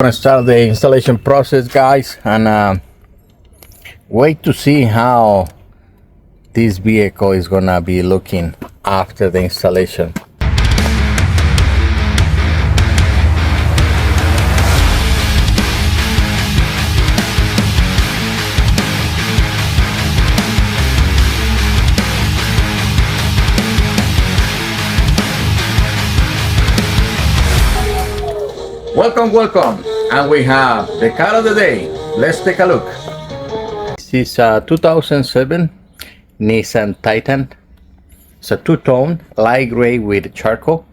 Gonna start the installation process, guys, and wait to see how this vehicle is gonna be looking after the installation. Welcome, and we have the car of the day. Let's take a look. This is a 2007 Nissan Titan. It's a two-tone, light gray with charcoal.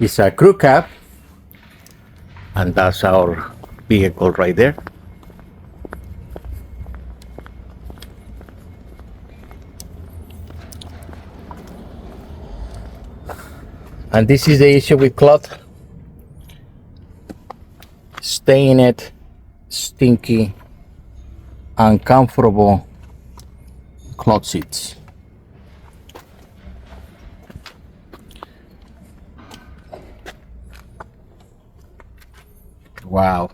It's a crew cab, and that's our vehicle right there. And this is the issue with cloth. Staying it, stinky, uncomfortable cloth seats. Wow.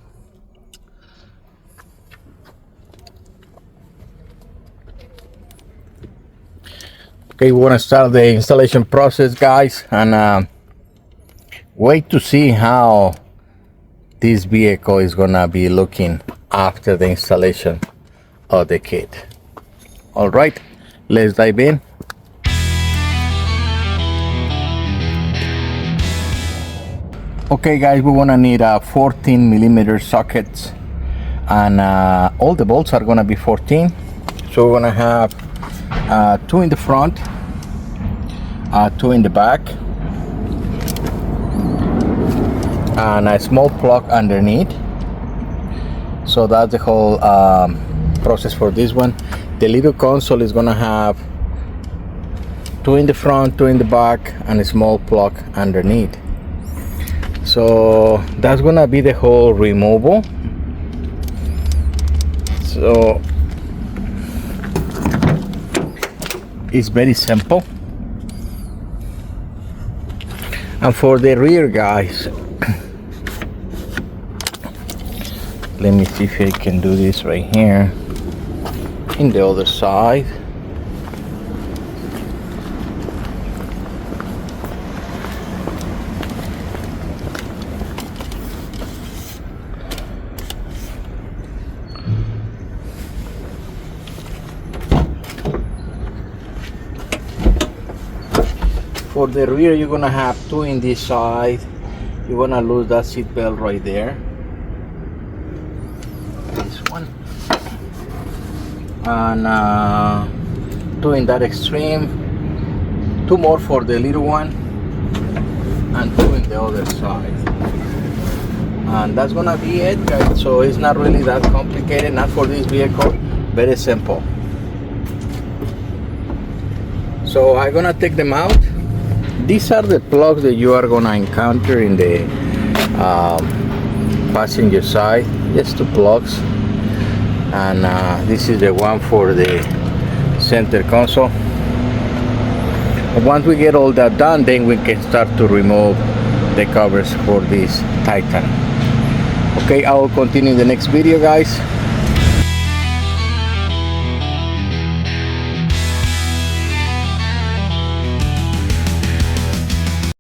Okay, we want to start the installation process, guys, and wait to see how this vehicle is gonna be looking after the installation of the kit. All right, let's dive in. Okay, guys, we wanna need a 14mm sockets, and all the bolts are gonna be 14. So we're gonna have 2 in the front, 2 in the back, and a small plug underneath. So that's the whole process for this one. The little console is gonna have 2 in the front, 2 in the back, and a small plug underneath. So that's gonna be the whole removal. So it's very simple. And for the rear, guys, let me see if I can do this right here in the other side. For the rear, you're gonna have 2 in this side. You're gonna lose that seat belt right there. This one. And 2 in that extreme. 2 more for the little one. And 2 in the other side. And that's gonna be it, guys. So it's not really that complicated, not for this vehicle. Very simple. So I'm gonna take them out. These are the plugs that you are gonna encounter in the passenger side. Just 2 plugs, and this is the one for the center console. Once we get all that done, then we can start to remove the covers for this Titan. Okay, I will continue in the next video, guys.